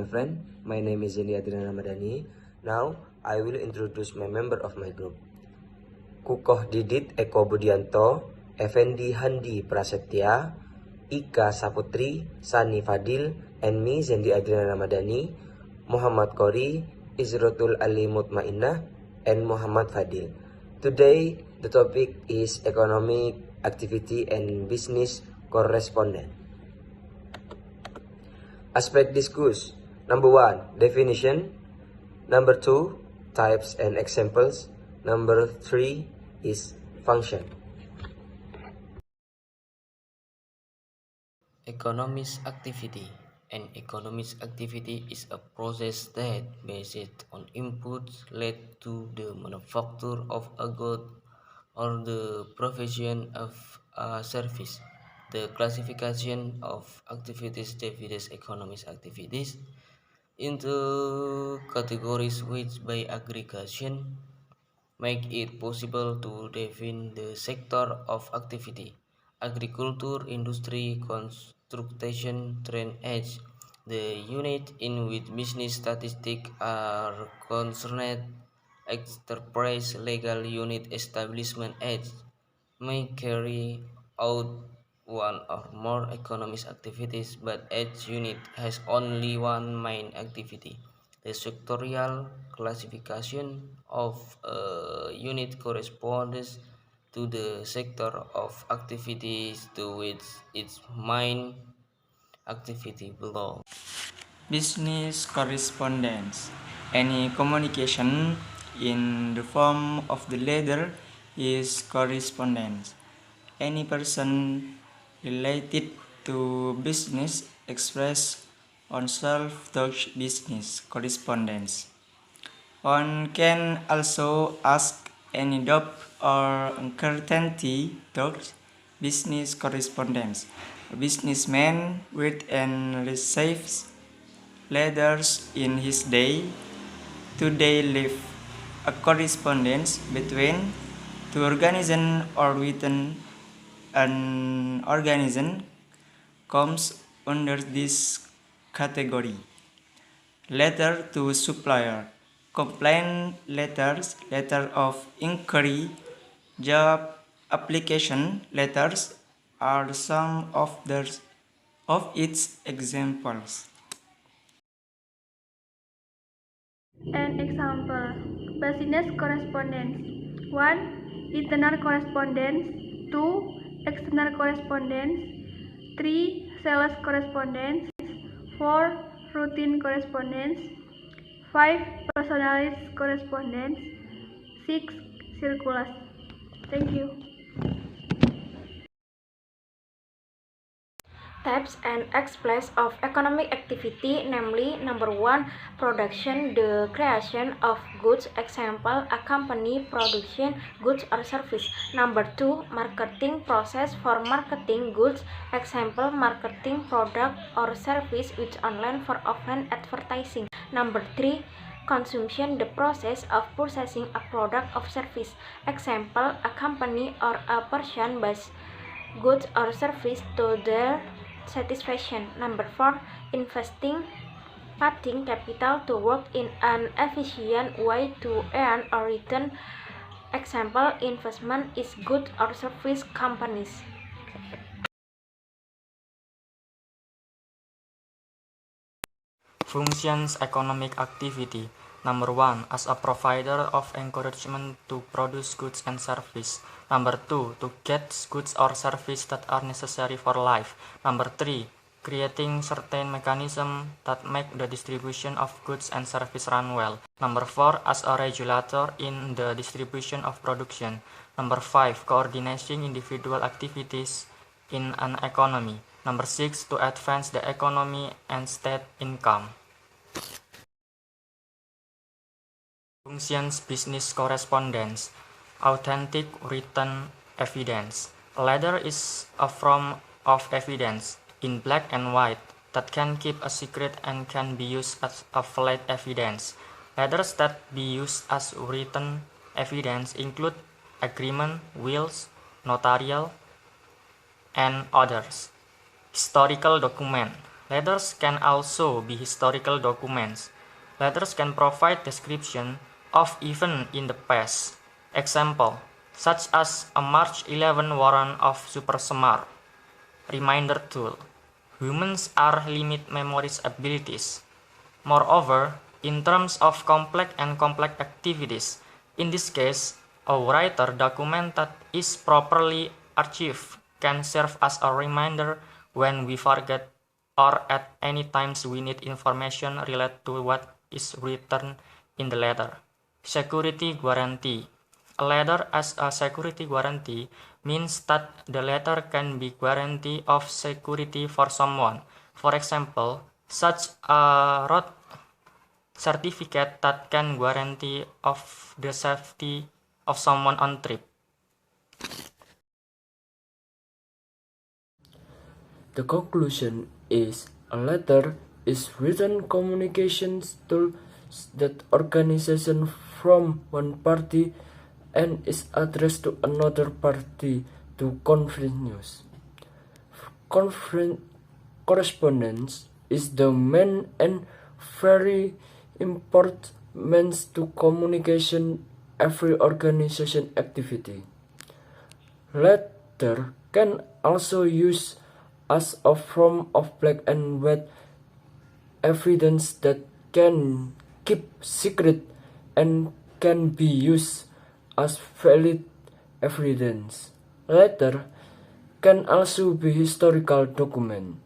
friend. My name is Zendi Adrian Ramadhani. Now, I will introduce my member of my group. Kukoh Didit Eko Budianto, Effendi Handi Prasetya, Ika Saputri, Sani Fadil, and me, Zendi Adrian Ramadhani, Muhammad Kori, Izrotul Ali Mutmainnah, and Muhammad Fadil. Today, the topic is economic activity and business correspondent. Aspect discussed. Number 1, definition. Number 2, types and examples. Number 3 is function. Economic activity. An economic activity is a process that, based on inputs, led to the manufacture of a good or the provision of a service. The classification of activities divides economic activities into categories which, by aggregation, make it possible to define the sector of activity. Agriculture, industry, construction, drainage, the unit in which business statistics are concerned, enterprise, legal unit, establishment aids may carry out one or more economic activities, but each unit has only one main activity. The sectorial classification of a unit corresponds to the sector of activities to which its main activity belongs. Business correspondence. Any communication in the form of the letter is correspondence. Any person related to business express on self-touch business correspondence. One can also ask any doubt or uncertainty touch business correspondence. A businessman with and receives letters in his day-to-day life. A correspondence between two organisms or within an organism comes under this category. Letter to supplier, complaint letters, letter of inquiry, job application letters are some of its examples. An example: business correspondence. 1. Internal correspondence. 2. External correspondence. 3. Sales correspondence. 4. Routine correspondence. 5. Personalized correspondence. 6. Circulars. Thank you. Types and examples of economic activity, namely: number 1, production, the creation of goods. Example, a company production goods or service. Number 2, marketing, process for marketing goods. Example, marketing product or service with online for offline advertising. Number 3, consumption, the process of purchasing a product or service. Example, a company or a person buys goods or service to their satisfaction. Number 4, investing, putting capital to work in an efficient way to earn a return. Example, investment is goods or service companies. Functions economic activity. Number 1, as a provider of encouragement to produce goods and service. Number 2, to get goods or service that are necessary for life. Number 3, creating certain mechanisms that make the distribution of goods and service run well. Number 4, as a regulator in the distribution of production. Number 5, coordinating individual activities in an economy. Number 6, to advance the economy and state income. Functions business correspondence. Authentic written evidence. A letter is a form of evidence in black and white that can keep a secret and can be used as a valid evidence. Letters that be used as written evidence include agreement, wills, notarial, and others. Historical document. Letters can also be historical documents. Letters can provide description of events in the past. Example, such as a March 11 warrant of Super Semar. Reminder tool. Humans are limit memory abilities. Moreover, in terms of complex activities, in this case, a writer document that is properly archived can serve as a reminder when we forget or at any times we need information related to what is written in the letter. Security guarantee. A letter as a security guarantee means that the letter can be guarantee of security for someone. For example, such a road certificate that can guarantee of the safety of someone on trip. The conclusion is a letter is written communications tool that organization from one party and is addressed to another party to convey news. Correspondence is the main and very important means to communication every organization activity. Letter can also use as a form of black and white evidence that can keep secret and can be used as valid evidence. Letter can also be historical document.